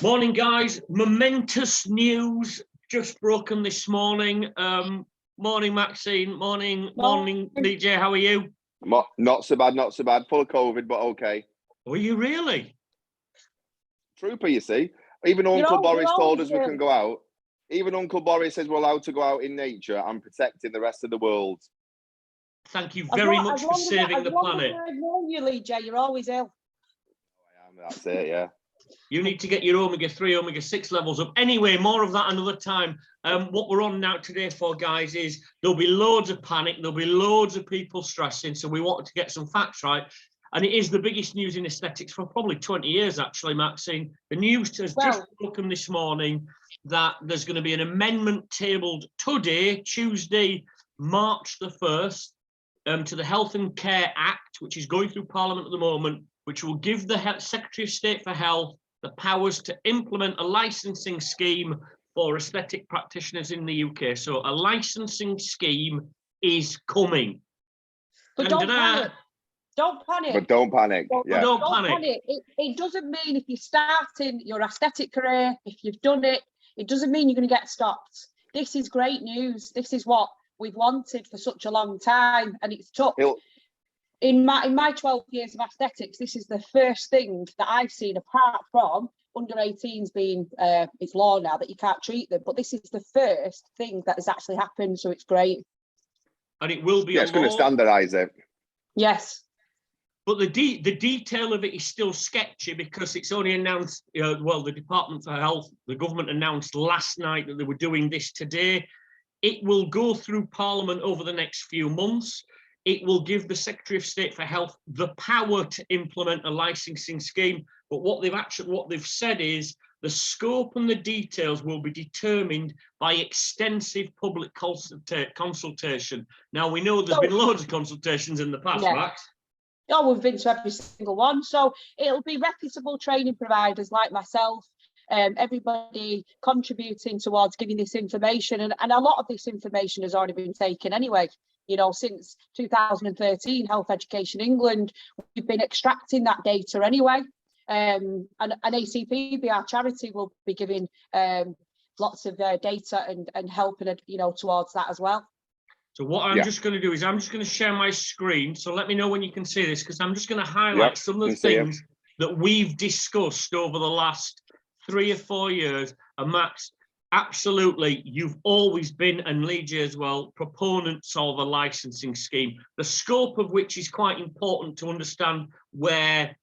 Morning, guys. Momentous news just broken this morning. Morning, Maxine. Morning, DJ. How are you? Not so bad, not so bad. Full of COVID, but okay. Were you really? Trooper, you see. Even Uncle Boris told us we can go out. Even Uncle Boris says we're allowed to go out in nature and protecting the rest of the world. Thank you very much for saving the planet. You're always ill. I am, that's it, yeah. You need to get your omega-3, omega-6 levels up. Anyway, more of that another time. What we're on now today for, guys, is there'll be loads of panic. There'll be loads of people stressing. So we wanted to get some facts right. And it is the biggest news in aesthetics for probably 20 years, actually, Maxine. The news has just broken this morning that there's going to be an amendment tabled today, Tuesday, March the 1st, to the Health and Care Act, which is going through Parliament at the moment, which will give the Secretary of State for Health the powers to implement a licensing scheme for aesthetic practitioners in the UK. So a licensing scheme is coming. But don't panic. Don't panic. But don't panic. Don't panic. It doesn't mean if you're starting your aesthetic career, if you've done it, it doesn't mean you're going to get stopped. This is great news. This is what we've wanted for such a long time, and it's took. In my 12 years of aesthetics, this is the first thing that I've seen, apart from under 18s being it's law now that you can't treat them, but this is the first thing that has actually happened, so it's great. And it will be. Yeah, it's going to standardise it. Yes. But the detail of it is still sketchy because it's only announced, well, the Department for Health, the government announced last night that they were doing this today. It will go through Parliament over the next few months. It will give the Secretary of State for Health the power to implement a licensing scheme. But what they've said is the scope and the details will be determined by extensive public consultation. Now, we know there's been loads of consultations in the past, Max. Oh, we've been to every single one. So it'll be reputable training providers like myself, everybody contributing towards giving this information. And a lot of this information has already been taken anyway. You know, since 2013, Health Education England, we've been extracting that data anyway. And ACPB, our charity, will be giving lots of data and helping, towards that as well. So what I'm just going to do is I'm just going to share my screen. So let me know when you can see this, because I'm just going to highlight some of the things that we've discussed over the last 3 or 4 years. And Max, absolutely, you've always been, and Lee J as well, proponents of a licensing scheme, the scope of which is quite important to understand where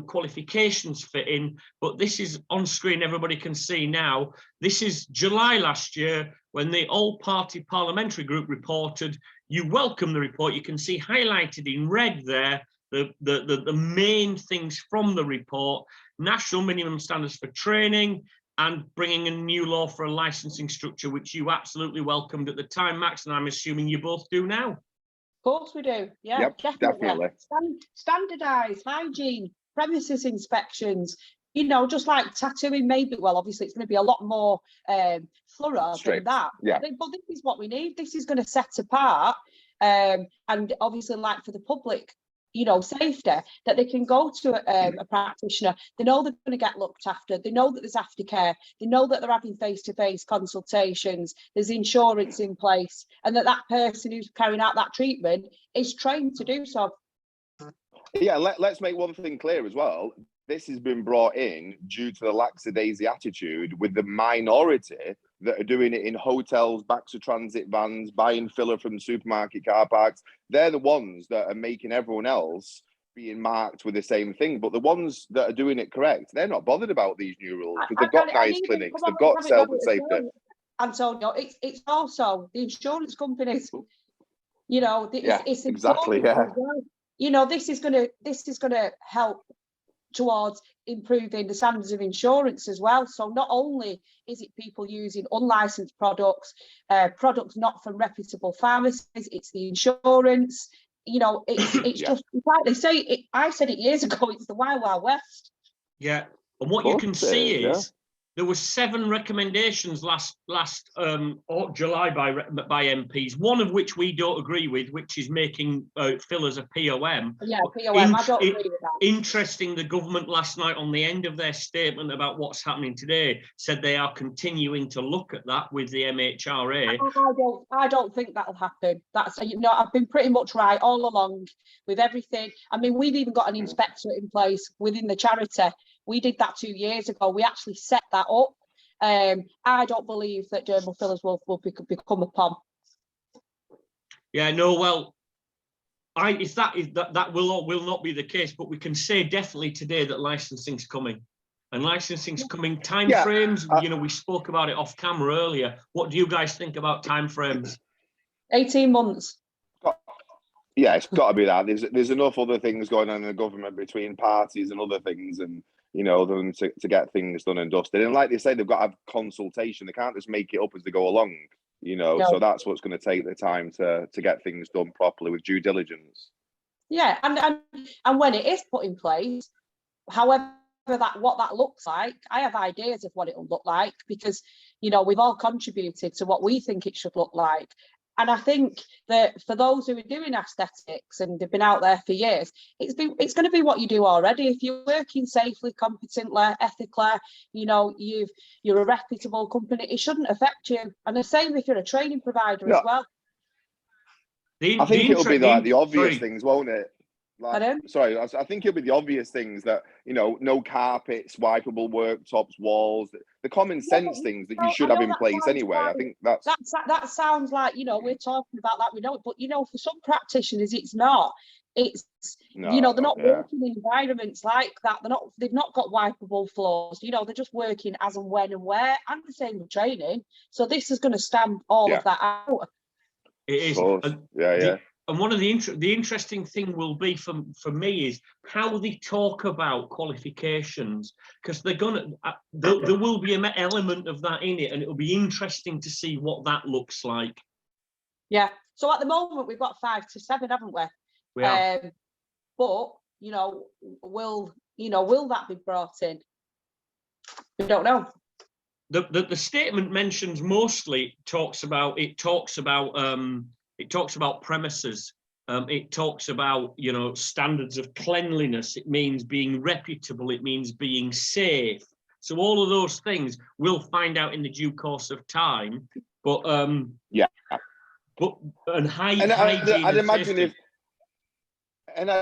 qualifications fit in. But this is on screen, everybody can see now. This is July last year when the all-party parliamentary group reported. You welcome the report. You can see highlighted in red there the main things from the report: national minimum standards for training, and bringing a new law for a licensing structure, which you absolutely welcomed at the time, Max, and I'm assuming you both do now. Of course we do. Yeah, yep, definitely. Standardised, hygiene, premises inspections, just like tattooing, maybe. Well, obviously it's going to be a lot more thorough than that. Yeah. But this is what we need. This is going to set apart, and obviously, like for the public, safety, that they can go to a practitioner. They know they're going to get looked after. They know that there's aftercare. They know that they're having face-to-face consultations. There's insurance in place, and that person who's carrying out that treatment is trained to do so. Yeah, let's make one thing clear as well. This has been brought in due to the lackadaisy attitude with the minority that are doing it in hotels, backs of transit vans, buying filler from supermarket car parks. They're the ones that are making everyone else being marked with the same thing. But the ones that are doing it correct, they're not bothered about these new rules because they've got nice clinics, they've got health and safety. Antonio, it's also the insurance companies. It's exactly. Yeah. This is going to help towards improving the standards of insurance as well. So not only is it people using unlicensed products, products not from reputable pharmacies, it's the insurance. It's just like they say. I said it years ago. It's the Wild Wild West. Yeah, and what you can see is there were 7 recommendations last July by MPs, one of which we don't agree with, which is making fillers a POM. Yeah, POM. I don't agree with that. Interesting, the government last night on the end of their statement about what's happening today said they are continuing to look at that with the MHRA. I don't think that'll happen. That's, you know, I've been pretty much right all along with everything. I mean, we've even got an inspectorate in place within the charity. We did that 2 years ago. We actually set that up. I don't believe that dermal fillers will become a POM. Yeah, no, well, that will not be the case, but we can say definitely today that licensing's coming. And licensing's coming. Time frames, you know, we spoke about it off camera earlier. What do you guys think about time frames? 18 months. Yeah, it's got to be that. There's enough other things going on in the government between parties and other things, and you know, them to get things done and dusted. And like they say, they've got to have consultation. They can't just make it up as they go along. You know, No. so that's what's going to take the time to get things done properly with due diligence. Yeah, and when it is put in place, however what that looks like, I have ideas of what it will look like, because you know, we've all contributed to what we think it should look like. And I think that for those who are doing aesthetics and they've been out there for years, it's going to be what you do already. If you're working safely, competently, ethically, you know, you're a reputable company, it shouldn't affect you. And the same if you're a training provider as well. I think it'll be like the obvious things, won't it? Like, I think it'll be the obvious things that, you know, no carpets, wipeable worktops, walls, the common sense things that you should have in place anyway. I think that sounds like, you know, we're talking about that, we know it, but you know, for some practitioners, it's not. It's you know, they're not working in environments like that. They've not got wipeable floors. You know, they're just working as and when and where. And the same with training. So this is going to stamp all of that out. It is. And one of the interesting thing will be for me is how they talk about qualifications, because they're gonna there will be an element of that in it, and it'll be interesting to see what that looks like. Yeah. So at the moment we've got 5 to 7, haven't we? We have. But you know, will that be brought in? We don't know. The statement mentions mostly talks about premises. It talks about, you know, standards of cleanliness. It means being reputable. It means being safe. So all of those things we'll find out in the due course of time. But I'd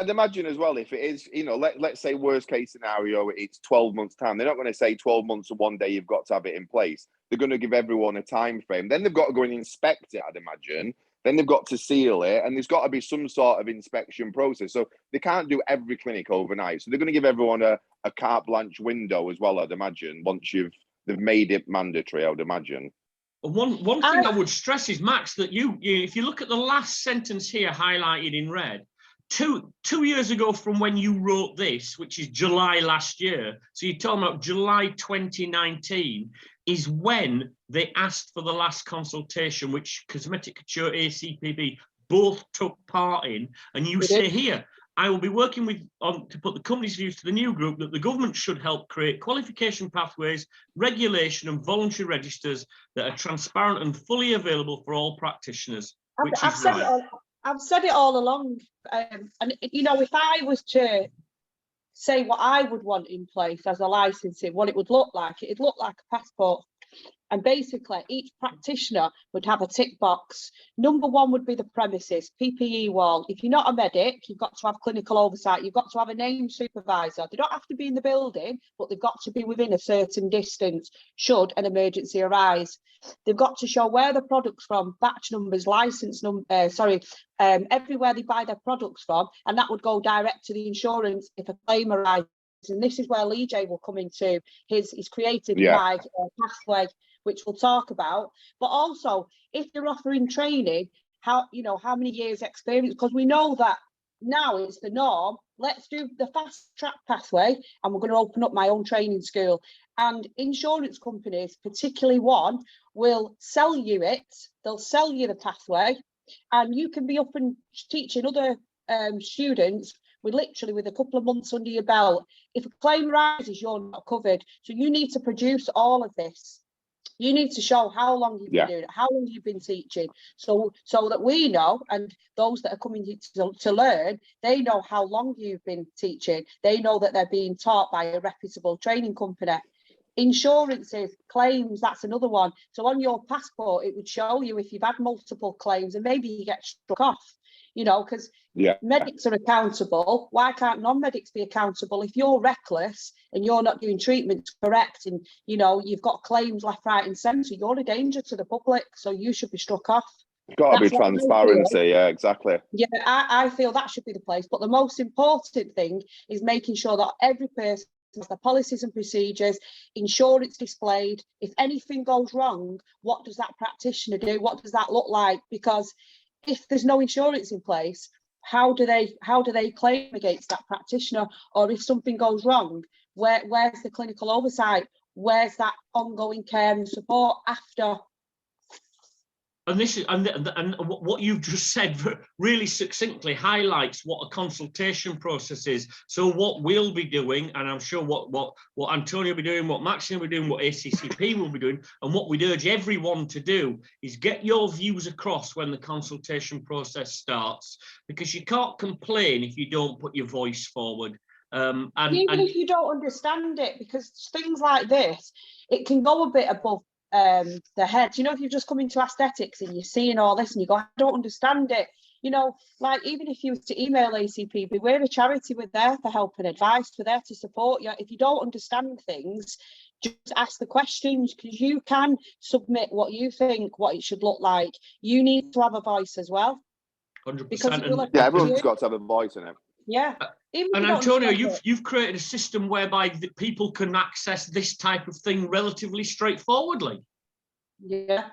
imagine as well, if it is, you know, let's say worst case scenario, it's 12 months time. They're not going to say 12 months and one day you've got to have it in place. They're going to give everyone a time frame. Then they've got to go and inspect it, I'd imagine. Then they've got to seal it, and there's got to be some sort of inspection process. So they can't do every clinic overnight. So they're going to give everyone a carte blanche window as well, I'd imagine, once they've made it mandatory, I would imagine. One thing I would stress is, Max, that you if you look at the last sentence here highlighted in red, two years ago from when you wrote this, which is July last year, so you're talking about July 2019, is when they asked for the last consultation, which Cosmetic Couture, ACPB both took part in. And you say here, I will be working to put the company's views to the new group that the government should help create qualification pathways, regulation and voluntary registers that are transparent and fully available for all practitioners, I've said it all along. And, you know, if I was to say what I would want in place as a licensing, what it would look like, it'd look like a passport. And basically, each practitioner would have a tick box. Number 1 would be the premises, PPE wall. If you're not a medic, you've got to have clinical oversight. You've got to have a named supervisor. They don't have to be in the building, but they've got to be within a certain distance should an emergency arise. They've got to show where the product's from, batch numbers, license number, everywhere they buy their products from, and that would go direct to the insurance if a claim arises. And this is where Lee J will come into his created by pathway, which we'll talk about. But also, if you're offering training, how many years experience, because we know that now it's the norm. Let's do the fast track pathway, and we're going to open up my own training school. And insurance companies, particularly one, will sell you it. They'll sell you the pathway, and you can be up and teaching other students literally with a couple of months under your belt. If a claim rises, you're not covered. So you need to produce all of this. You need to show how long you've been doing it, how long you've been teaching, so that we know, and those that are coming to learn, they know how long you've been teaching. They know that they're being taught by a reputable training company. Insurances, claims, that's another one. So on your passport, it would show you if you've had multiple claims, and maybe you get struck off, you know, because medics are accountable. Why can't non-medics be accountable? If you're reckless and you're not doing treatment correct, and you know you've got claims left, right and centre, you're a danger to the public, so you should be struck off. Got to be transparency. Yeah, exactly. Yeah, I feel that should be the place. But the most important thing is making sure that every person has the policies and procedures, insurance displayed. If anything goes wrong, what does that practitioner do? What does that look like? Because if there's no insurance in place, how do they claim against that practitioner? Or if something goes wrong, where's the clinical oversight? Where's that ongoing care and support after? And this is and what you've just said really succinctly highlights what a consultation process is. So what we'll be doing, and I'm sure what Antonio will be doing, what Maxine will be doing, what ACCP will be doing, and what we'd urge everyone to do is get your views across when the consultation process starts, because you can't complain if you don't put your voice forward. Even if you don't understand it, because things like this, it can go a bit above the head. You know, if you've just come into aesthetics and you're seeing all this and you go, I don't understand it, you know, like even if you were to email ACPB, we're a charity, we're there for help and advice, we're there to support you. If you don't understand things, just ask the questions, because you can submit what you think, what it should look like. You need to have a voice as well. 100%. Yeah, everyone's got to have a voice in it. Yeah. And Antonio, you've created a system whereby people can access this type of thing relatively straightforwardly. Yeah.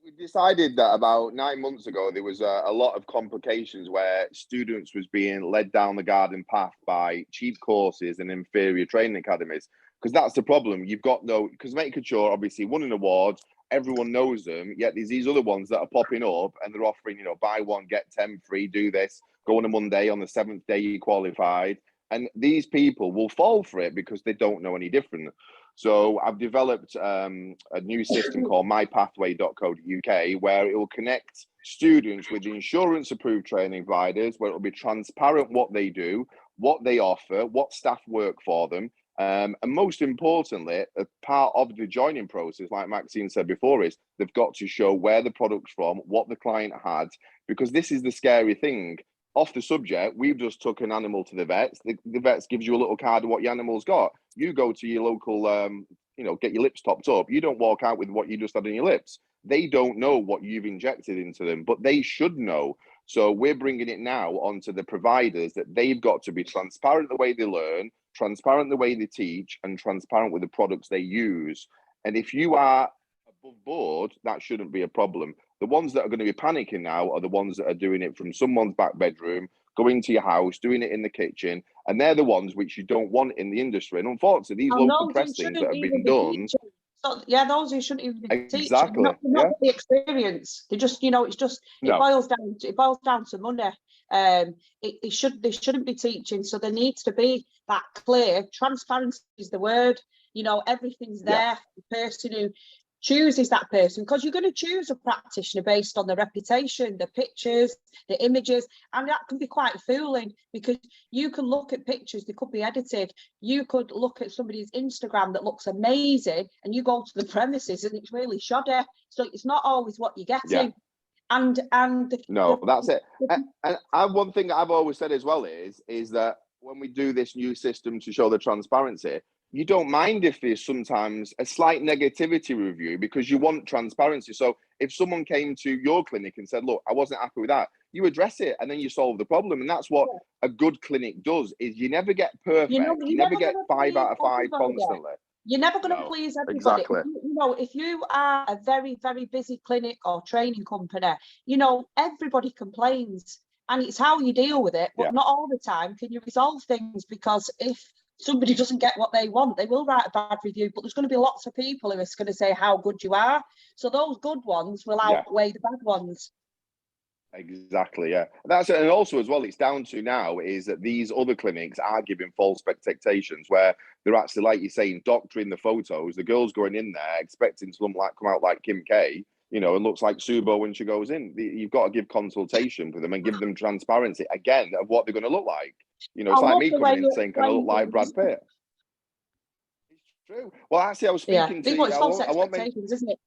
We decided that about 9 months ago, there was a lot of complications where students was being led down the garden path by cheap courses and inferior training academies. Because that's the problem. You've got no Cosmetic Couture, obviously won an award. Everyone knows them. Yet there's these other ones that are popping up and they're offering, you know, buy one, get 10 free, do this, go on a Monday, on the 7th day you qualified. And these people will fall for it because they don't know any different. So I've developed a new system called mypathway.co.uk, where it will connect students with insurance approved training providers, where it will be transparent what they do, what they offer, what staff work for them. And most importantly, a part of the joining process, like Maxine said before, is they've got to show where the product's from, what the client had, because this is the scary thing. Off the subject, we've just took an animal to the vets. The vets gives you a little card of what your animal's got. You go to your local, you know, get your lips topped up. You don't walk out with what you just had on your lips. They don't know what you've injected into them, but they should know. So we're bringing it now onto the providers that they've got to be transparent the way they learn, transparent the way they teach, and transparent with the products they use. And if you are above board, that shouldn't be a problem. The ones that are going to be panicking now are the ones that are doing it from someone's back bedroom, going to your house, doing it in the kitchen, and they're the ones which you don't want in the industry. And unfortunately, these local press things that have been done. So, yeah, those who shouldn't even be teaching, exactly, not the experience. They just, you know, it's just it boils down to money. They shouldn't be teaching. So there needs to be that clear transparency is the word. You know, everything's there. The person who chooses that person, because you're going to choose a practitioner based on the reputation, the pictures, the images, and that can be quite fooling, because you can look at pictures, they could be edited. You could look at somebody's Instagram that looks amazing and you go to the premises and it's really shoddy. So it's not always what you're getting. And that's it. And one thing I've always said as well is that when we do this new system to show the transparency, you don't mind if there's sometimes a slight negativity review, because you want transparency. So if someone came to your clinic and said, look, I wasn't happy with that, you address it and then you solve the problem. And that's what a good clinic does, is you never get perfect. You never get 5 out of 5 constantly. You're never going to please everybody. Exactly. You know, if you are a very, very busy clinic or training company, you know, everybody complains, and it's how you deal with it. But not all the time can you resolve things, because if somebody doesn't get what they want, they will write a bad review, but there's going to be lots of people who are going to say how good you are. So those good ones will outweigh the bad ones. Exactly, yeah. That's it. And also as well, it's down to now is that these other clinics are giving false expectations where they're actually, like you're saying, doctoring the photos. The girl's going in there expecting to look like, come out like Kim K, you know, and looks like Subo when she goes in. You've got to give consultation for them and give them transparency again of what they're going to look like. You know, it's like me coming in saying, "Can I look like Brad Pitt?" It's true. Well, actually, I was speaking to. It's false expectations, isn't it?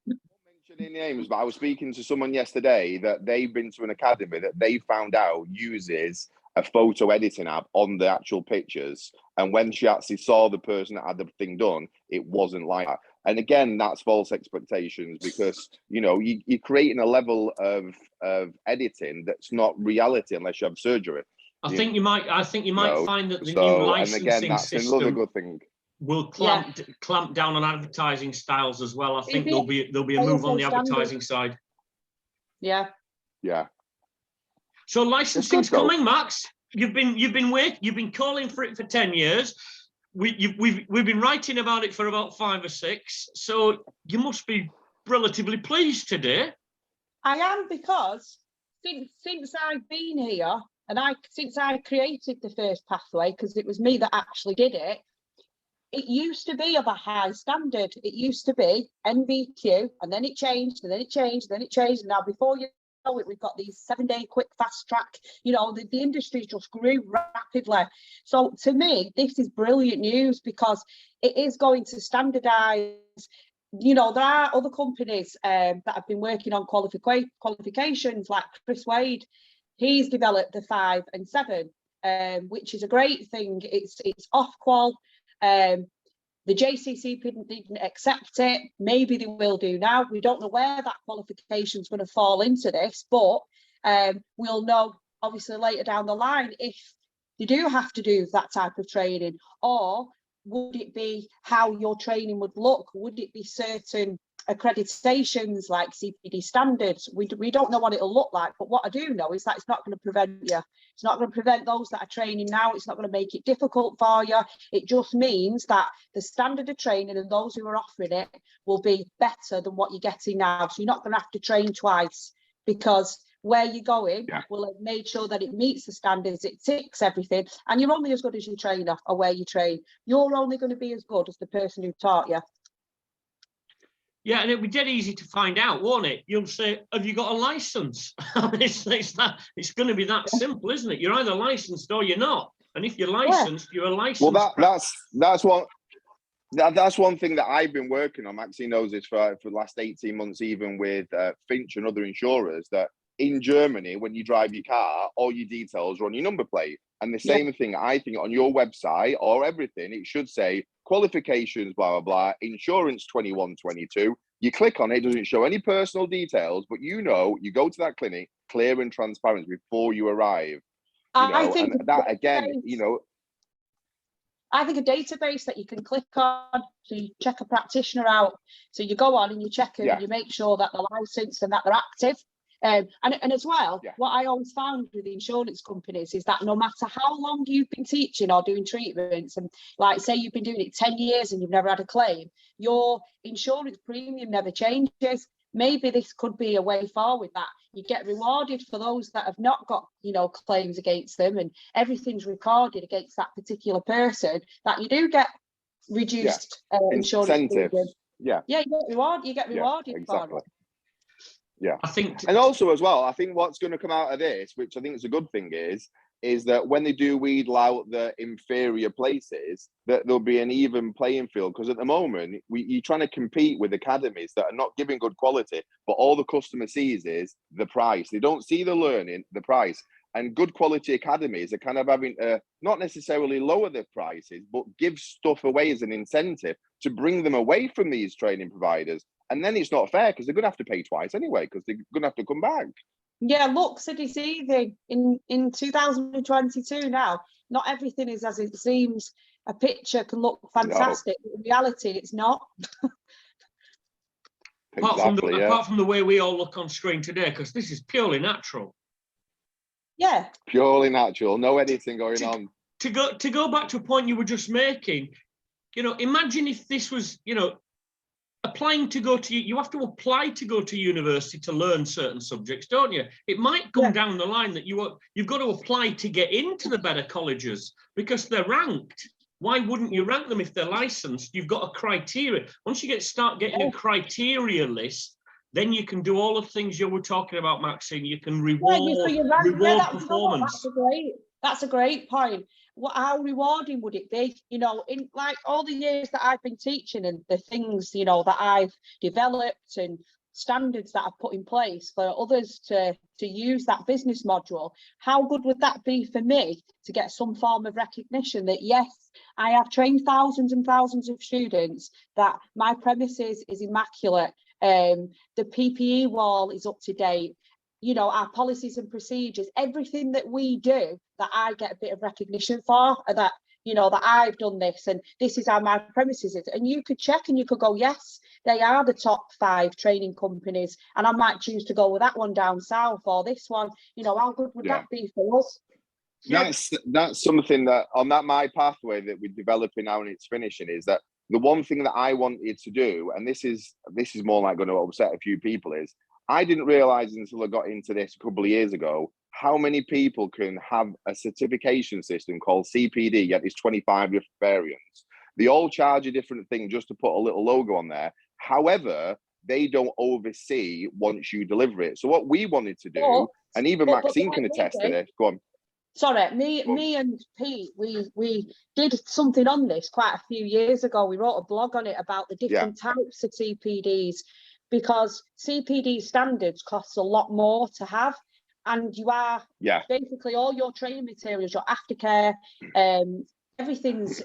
Mentioning names, but I was speaking to someone yesterday that they've been to an academy that they found out uses a photo editing app on the actual pictures, and when she actually saw the person that had the thing done, it wasn't like that. And again, that's false expectations, because you know you're creating a level of editing that's not reality unless you have surgery. I think you might find that the new licensing and again, that's system another good thing. Will clamp down on advertising styles as well. I think there'll be a move on the advertising side. Yeah. So licensing's coming, Max. You've been calling for it for 10 years. We've been writing about it for about 5 or 6. So you must be relatively pleased today. I am, because since I've been here and since I created the first pathway, because it was me that actually did it. It used to be of a high standard. It used to be NVQ, and then it changed, and then it changed, and then it changed. And now, before you know it, we've got these 7-day quick fast track. You know, the industry just grew rapidly. So to me, this is brilliant news, because it is going to standardize. You know, there are other companies that have been working on qualifications, like Chris Wade. He's developed the 5 and 7, which is a great thing. It's off qual. The JCC didn't accept it. Maybe they will do now. We don't know where that qualification is going to fall into this, but we'll know obviously later down the line if they do have to do that type of training, or would it be how your training would look? Would it be certain accreditations like CPD standards? We don't know what it'll look like, but what I do know is that it's not going to prevent you. It's not going to prevent those that are training now. It's not going to make it difficult for you. It just means that the standard of training and those who are offering it will be better than what you're getting now. So you're not going to have to train twice, because where you're going will have made sure that it meets the standards, it ticks everything, and you're only as good as your trainer or where you train. You're only going to be as good as the person who taught you. Yeah, and it'd be dead easy to find out, won't it? You'll say, "Have you got a license?" It's going to be that simple, isn't it? You're either licensed or you're not. And if you're licensed, you're a licensed. Well, that's one thing that I've been working on. Maxine knows this for the last 18 months, even with Finch and other insurers, that in Germany, when you drive your car, all your details are on your number plate. And the same thing, I think, on your website or everything, it should say qualifications, blah, blah, blah, insurance 2122. You click on it, it doesn't show any personal details, but you know, you go to that clinic, clear and transparent before you arrive. I think that, again, you know, I think a database that you can click on, so you check a practitioner out. So you go on and you check them, and you make sure that they're licensed and that they're active. And as well, what I always found with the insurance companies is that no matter how long you've been teaching or doing treatments, and like say you've been doing it 10 years and you've never had a claim, your insurance premium never changes. Maybe this could be a way forward, that you get rewarded for those that have not got, you know, claims against them, and everything's recorded against that particular person, that you do get reduced insurance incentive. premium. You get rewarded exactly. for it. Yeah, I think, and also as well, I think what's going to come out of this, which I think is a good thing, is that when they do weed out the inferior places, that there'll be an even playing field. Because at the moment, you're trying to compete with academies that are not giving good quality, but all the customer sees is the price. They don't see the learning, the price. And good quality academies are kind of having to not necessarily lower their prices, but give stuff away as an incentive to bring them away from these training providers. And then it's not fair, because they're going to have to pay twice anyway, because they're going to have to come back. Yeah, looks are deceiving in 2022 now. Not everything is as it seems. A picture can look fantastic, but in reality, it's not. Apart from the way we all look on screen today, because this is purely natural. Yeah. Purely natural, no editing going on. To go back to a point you were just making, you know, imagine if this was, you know, applying to go to, you have to apply to go to university to learn certain subjects, don't you? It might come down the line that you've got to apply to get into the better colleges because they're ranked. Why wouldn't you rank them if they're licensed? You've got a criteria. Once you start getting a criteria list, then you can do all the things you were talking about, Maxine. You can reward performance. That's a great point. How rewarding would it be? You know, in like all the years that I've been teaching and the things, you know, that I've developed and standards that I've put in place for others to use that business module, how good would that be for me to get some form of recognition that, yes, I have trained thousands and thousands of students, that my premises is immaculate, the PPE wall is up to date, you know, our policies and procedures, everything that we do, that I get a bit of recognition for, that, you know, that I've done this and this is how my premises is. And you could check and you could go, yes, they are the top 5 training companies, and I might choose to go with that one down south or this one. You know, how good would that be for us? That's something that on that my pathway that we're developing now and it's finishing, is that the one thing that I wanted to do, and this is more like going to upset a few people, is I didn't realize until I got into this a couple of years ago how many people can have a certification system called CPD, yet it's 25 different variants. They all charge a different thing just to put a little logo on there. However, they don't oversee once you deliver it. So what we wanted to do, and even Maxine can attest to this, go on. Sorry, me and Pete, we did something on this quite a few years ago. We wrote a blog on it about the different types of CPDs, because CPD standards costs a lot more to have, and you are basically all your training materials, your aftercare, everything's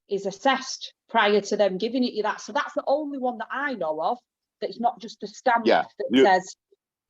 is assessed prior to them giving it you that. So that's the only one that I know of that's not just a stamp that says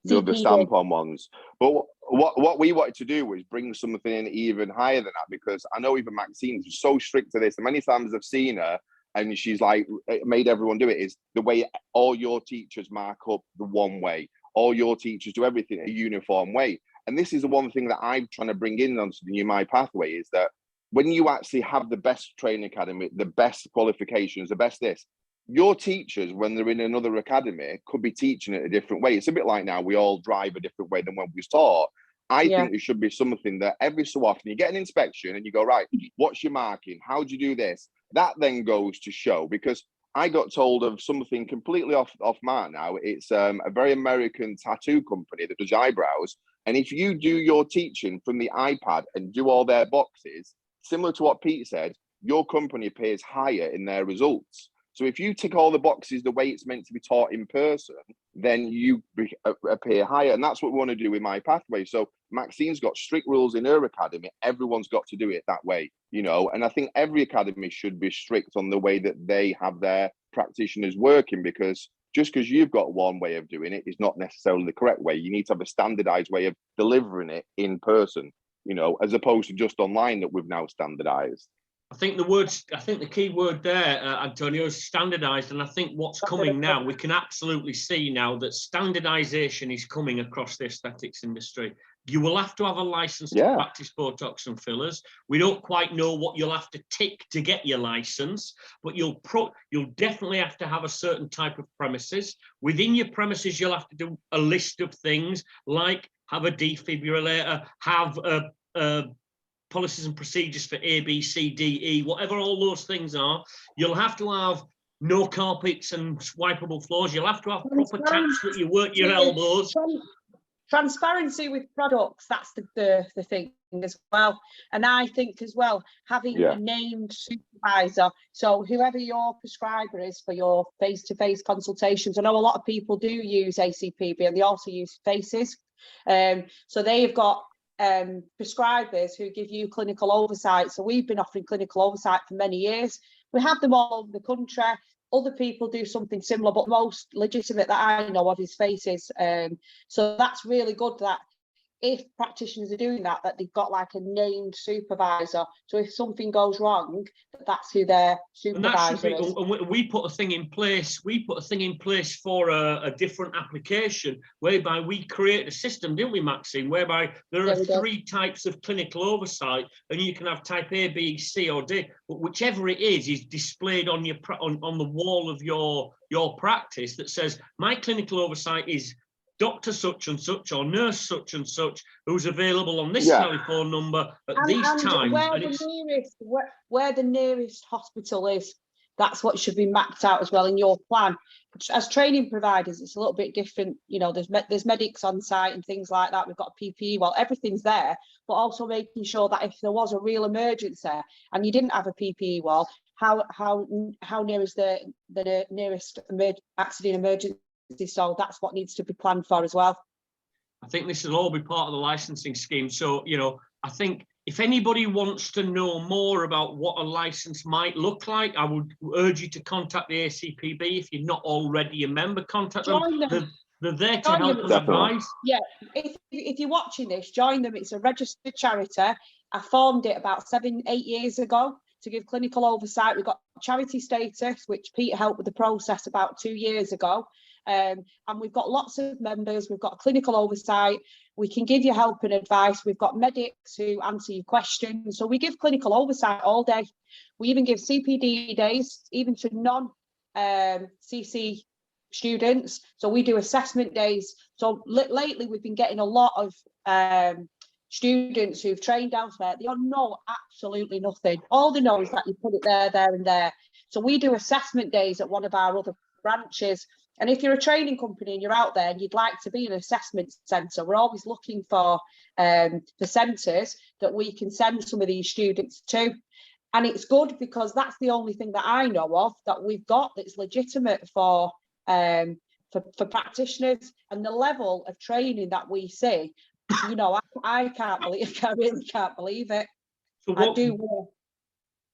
the stamp on ones. But what we wanted to do was bring something in even higher than that, because I know even Maxine's so strict to this, and many times I've seen her and she's like, it made everyone do it, is the way all your teachers mark up the one way, all your teachers do everything a uniform way. And this is the one thing that I'm trying to bring in onto the new My Pathway, is that when you actually have the best training academy, the best qualifications, the best this, your teachers, when they're in another academy, could be teaching it a different way. It's a bit like now we all drive a different way than when we was taught. I think there should be something that every so often you get an inspection and you go, right, what's your marking? How do you do this? That then goes to show, because I got told of something completely off mark now. It's a very American tattoo company that does eyebrows. And if you do your teaching from the iPad and do all their boxes, similar to what Pete said, your company appears higher in their results. So if you tick all the boxes the way it's meant to be taught in person, then you appear higher. And that's what we want to do with My Pathway. So Maxine's got strict rules in her academy. Everyone's got to do it that way, you know. And I think every academy should be strict on the way that they have their practitioners working, because just because you've got one way of doing it is not necessarily the correct way. You need to have a standardized way of delivering it in person, you know, as opposed to just online that we've now standardized. I think the key word there, Antonio, is standardized. And I think what's coming now, we can absolutely see now that standardization is coming across the aesthetics industry. You will have to have a license to practice Botox and fillers. We don't quite know what you'll have to tick to get your license, but you'll definitely have to have a certain type of premises. Within your premises, you'll have to do a list of things like have a defibrillator, have a policies and procedures for A, B, C, D, E, whatever all those things are. You'll have to have no carpets and wipeable floors. You'll have to have proper taps that you work your elbows. Transparency with products, that's the thing as well. And I think as well, having a named supervisor, so whoever your prescriber is for your face-to-face consultations. I know a lot of people do use ACPB and they also use FACES. So they've got prescribers who give you clinical oversight. So we've been offering clinical oversight for many years. We have them all over the country. Other people do something similar, but most legitimate that I know of is FACES. So that's really good that if practitioners are doing that, they've got like a named supervisor. So if something goes wrong, that's who their supervisor is. And we put a thing in place. We put a thing in place for a different application, whereby we create a system, didn't we, Maxine? Whereby there are 3 types of clinical oversight, and you can have type A, B, C, or D. But whichever it is displayed on your on the wall of your practice that says my clinical oversight is Dr. such and such or nurse such and such who's available on this telephone number at these times. Where the nearest hospital is, that's what should be mapped out as well in your plan. As training providers, it's a little bit different. You know, there's medics on site and things like that. We've got PPE, well, everything's there, but also making sure that if there was a real emergency and you didn't have a PPE wall, how near is the nearest accident emergency? So that's what needs to be planned for as well. I think this will all be part of the licensing scheme. So, you know, I think if anybody wants to know more about what a license might look like, I would urge you to contact the ACPB. If you're not already a member, contact them. They're there to help and advise. Yeah, if you're watching this, join them. It's a registered charity. I formed it about 7-8 years ago to give clinical oversight. We've got charity status, which Pete helped with the process about 2 years ago. And we've got lots of members. We've got clinical oversight. We can give you help and advice. We've got medics who answer your questions. So we give clinical oversight all day. We even give CPD days, even to non-CC students. So we do assessment days. So lately we've been getting a lot of students who've trained elsewhere. They know absolutely nothing. All they know is that you put it there, there and there. So we do assessment days at one of our other branches. And if you're a training company and you're out there and you'd like to be an assessment centre, we're always looking for the centres that we can send some of these students to. And it's good because that's the only thing that I know of that we've got that's legitimate for practitioners. And the level of training that we see, you know, I really can't believe it. So I do.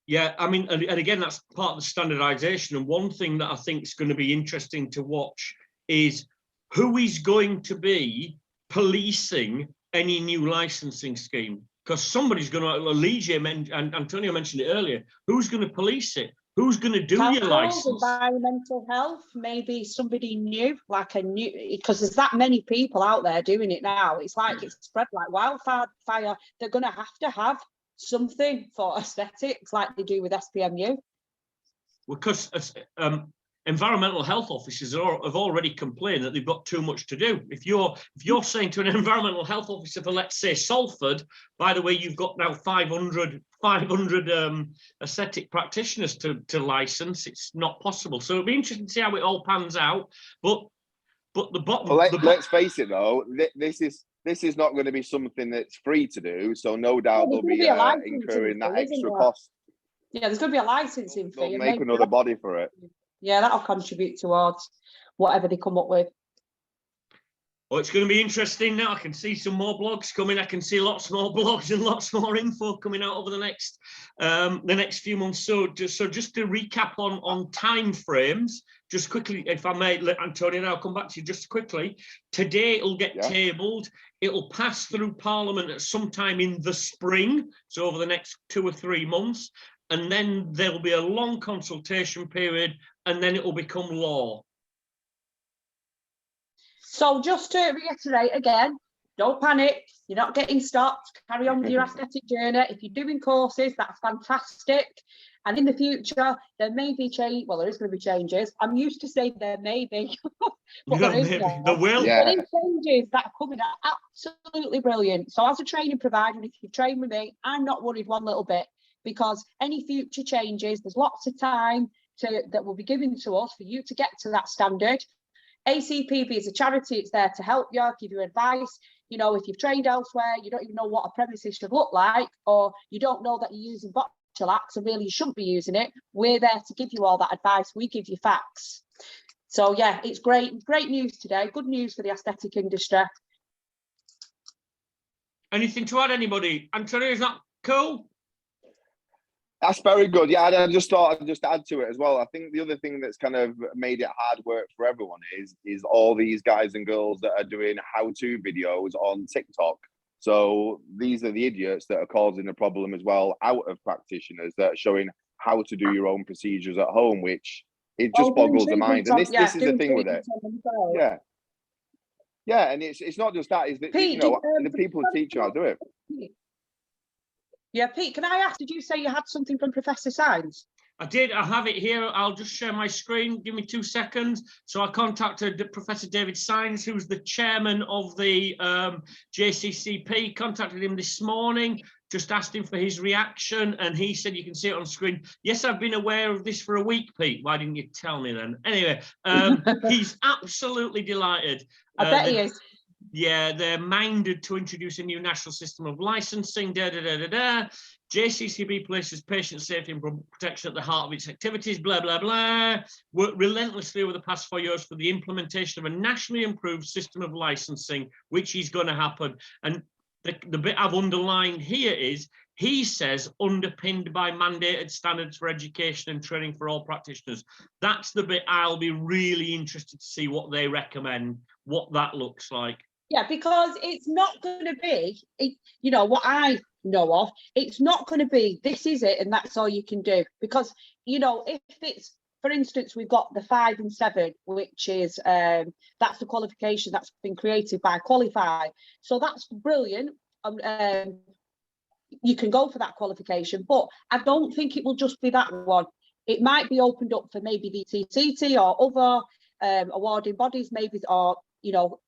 Yeah, I mean, and again, that's part of the standardization. And one thing that I think is going to be interesting to watch is who is going to be policing any new licensing scheme. Because somebody's going to, Alicia and Antonio mentioned it earlier, who's going to police it? Who's going to do your license? Environmental health, maybe somebody new, because there's that many people out there doing it now. It's like it's spread like wildfire. They're going to have something for aesthetics like they do with SPMU. Because environmental health officers have already complained that they've got too much to do. If you're saying to an environmental health officer for, let's say, Salford, by the way, you've got now 500 aesthetic practitioners to license, it's not possible. So it'll be interesting to see how it all pans out. But the bottom. Well, let's face it, though. This is not going to be something that's free to do. So no doubt they'll be incurring that extra cost. Yeah, there's going to be a licensing fee. They'll make another body for it. Yeah, that'll contribute towards whatever they come up with. Well, it's going to be interesting now. I can see some more blogs coming. I can see lots more blogs and lots more info coming out over the next few months. So just to recap on time frames, just quickly, if I may, Antonio, and I'll come back to you just quickly. Today it'll get tabled. It'll pass through Parliament at some time in the spring, so over the next 2 or 3 months, and then there'll be a long consultation period, and then it will become law. So just to reiterate again, don't panic. You're not getting stopped. Carry on with your aesthetic journey. If you're doing courses, that's fantastic. And in the future, there may be change. Well, there is going to be changes. I'm used to saying there may be. But there will. Yeah. There is changes that are coming are absolutely brilliant. So as a training provider, if you train with me, I'm not worried one little bit, because any future changes, there's lots of time that will be given to us for you to get to that standard. ACPB is a charity. It's there to help you, give you advice. You know, if you've trained elsewhere, you don't even know what a premises should look like, or you don't know that you're using botulinum, so really you shouldn't be using it. We're there to give you all that advice. We give you facts. So yeah, it's great news today. Good news for the aesthetic industry. Anything to add, anybody? Antonio, is that cool? That's very good. Yeah, I just thought I'd just add to it as well. I think the other thing that's kind of made it hard work for everyone is all these guys and girls that are doing how-to videos on TikTok So these are the idiots that are causing the problem as well out of practitioners that are showing how to do your own procedures at home, which it just boggles the mind. And this is the thing with it. Yeah. Yeah, and it's not just that, is that, Pete, you know, the people who teach you how to do it. Yeah, Pete, can I ask, did you say you had something from Professor Sines? I did. I have it here. I'll just share my screen. Give me 2 seconds. So I contacted Professor David Sines, who's the chairman of the JCCP. Contacted him this morning, just asked him for his reaction, and he said, you can see it on screen. Yes, I've been aware of this for a week, Pete. Why didn't you tell me then? Anyway, he's absolutely delighted. I bet he is. Yeah, they're minded to introduce a new national system of licensing, JCCB places patient safety and protection at the heart of its activities, blah, blah, blah. Worked relentlessly over the past 4 years for the implementation of a nationally improved system of licensing, which is going to happen. And the bit I've underlined here is, he says, underpinned by mandated standards for education and training for all practitioners. That's the bit I'll be really interested to see what they recommend, what that looks like. Yeah, because it's not going to be, you know, what I know of, it's not going to be, this is it and that's all you can do. Because, you know, if it's, for instance, we've got the 5 and 7, which is, that's the qualification that's been created by Qualify. So that's brilliant. You can go for that qualification, but I don't think it will just be that one. It might be opened up for maybe the TCT or other awarding bodies, maybe, or, you know,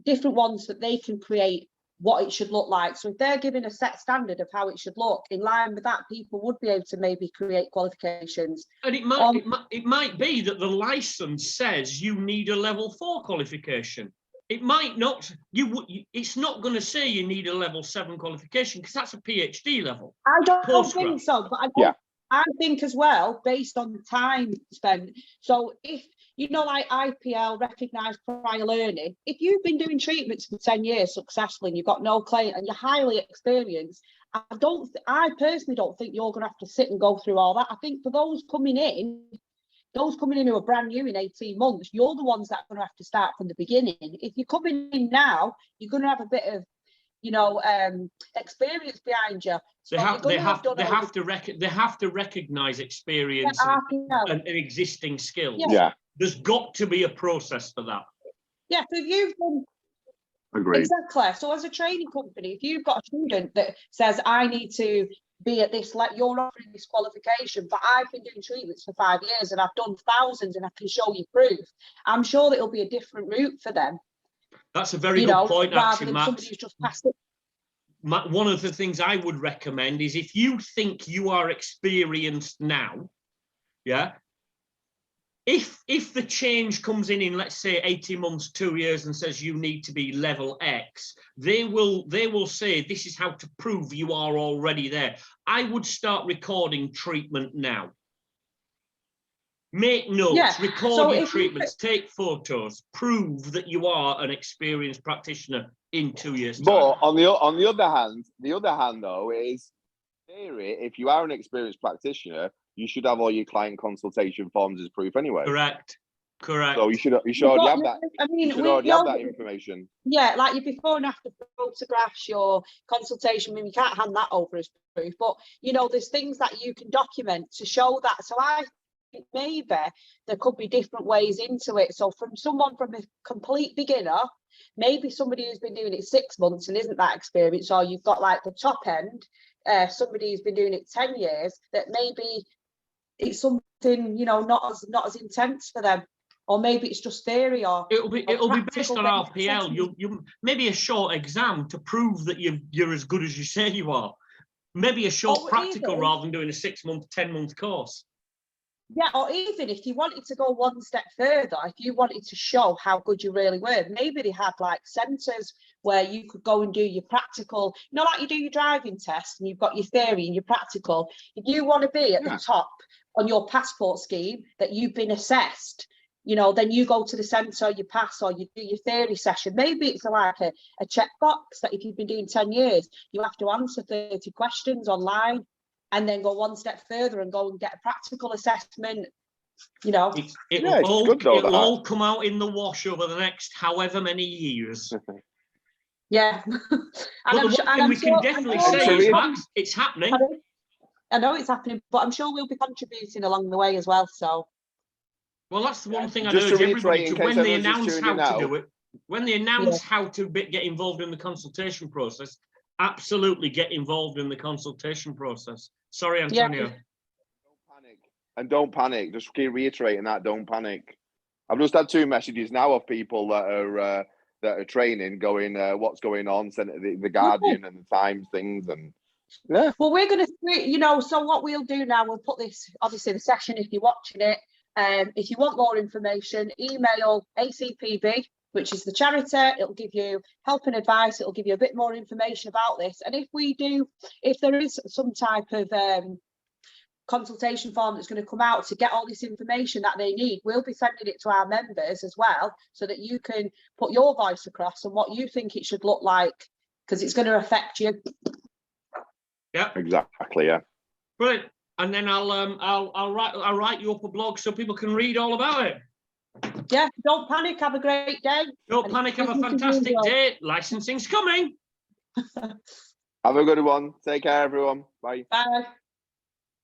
different ones that they can create what it should look like. So if they're giving a set standard of how it should look, in line with that, people would be able to maybe create qualifications. And it might be that the license says you need a level 4 qualification. It might not. It's not going to say you need a level 7 qualification, because that's a PhD level. I don't think so, but I think as well, based on the time spent. So if, you know, like IPL, recognised prior learning, if you've been doing treatments for 10 years successfully and you've got no claim and you're highly experienced, I personally don't think you're going to have to sit and go through all that. I think for those coming in who are brand new in 18 months, you're the ones that are going to have to start from the beginning. If you're coming in now, you're going to have a bit of, you know, experience behind you. So they have to recognise experience and existing skills. Yeah. There's got to be a process for that. Yeah, so if you've done... Agreed. Exactly. So as a training company, if you've got a student that says, I need to be at this, like, you're offering this qualification, but I've been doing treatments for 5 years and I've done thousands and I can show you proof, I'm sure that it'll be a different route for them. That's a very good point, actually, Matt. Somebody who's just passed it. One of the things I would recommend is, if you think you are experienced now, yeah, if the change comes in, let's say 18 months, 2 years, and says you need to be level X, they will say this is how to prove you are already there. I would start recording treatment now. Make notes, record your treatments, take photos, prove that you are an experienced practitioner in 2 years' time. But on the other hand though, is theory, if you are an experienced practitioner, you should have all your client consultation forms as proof anyway. Correct. So you should already have that. I mean, you should already have that information. Yeah, like your before and after photographs, your consultation. I mean, you can't hand that over as proof, but you know, there's things that you can document to show that. So I think maybe there could be different ways into it. So from a complete beginner, maybe somebody who's been doing it 6 months and isn't that experienced, or you've got like the top end, somebody who's been doing it 10 years, that maybe it's something, you know, not as intense for them, or maybe it's just theory, or it'll be based on RPL. You maybe a short exam to prove that you're as good as you say you are. Maybe a short practical rather than doing a 6 month, 10-month course. Yeah, or even if you wanted to go one step further, if you wanted to show how good you really were, maybe they had like centres where you could go and do your practical, you know, like you do your driving test and you've got your theory and your practical. If you want to be at the top on your passport scheme, that you've been assessed, you know, then you go to the centre, you pass, or you do your theory session. Maybe it's like a checkbox that if you've been doing 10 years, you have to answer 30 questions online, and then go one step further and go and get a practical assessment. You know, it'll all come out in the wash over the next however many years. Yeah. But the one thing we can definitely say is, Max, it's happening. I know it's happening, but I'm sure we'll be contributing along the way as well. So, well, that's the one thing I'd urge everybody to, when they announce how to do it, when they announce how to get involved in the consultation process, absolutely get involved in the consultation process. Sorry, Antonio. Yeah. Don't panic. Just keep reiterating that. Don't panic. I've just had 2 messages now of people that are training, going, what's going on, sent the Guardian and the Times things, and yeah. Well, we're going to, so what we'll do now, we'll put this, obviously, the session, if you're watching it, if you want more information, email ACPB, which is the charity. It'll give you help and advice. It'll give you a bit more information about this. And if there is some type of consultation form that's going to come out to get all this information that they need, we'll be sending it to our members as well, so that you can put your voice across and what you think it should look like, because it's going to affect you. Yeah, exactly. Yeah, brilliant. And then I'll write you up a blog so people can read all about it. Yeah, don't panic. Have a great day. Don't panic. Have a fantastic day. Licensing's coming. Have a good one. Take care, everyone. Bye. Bye.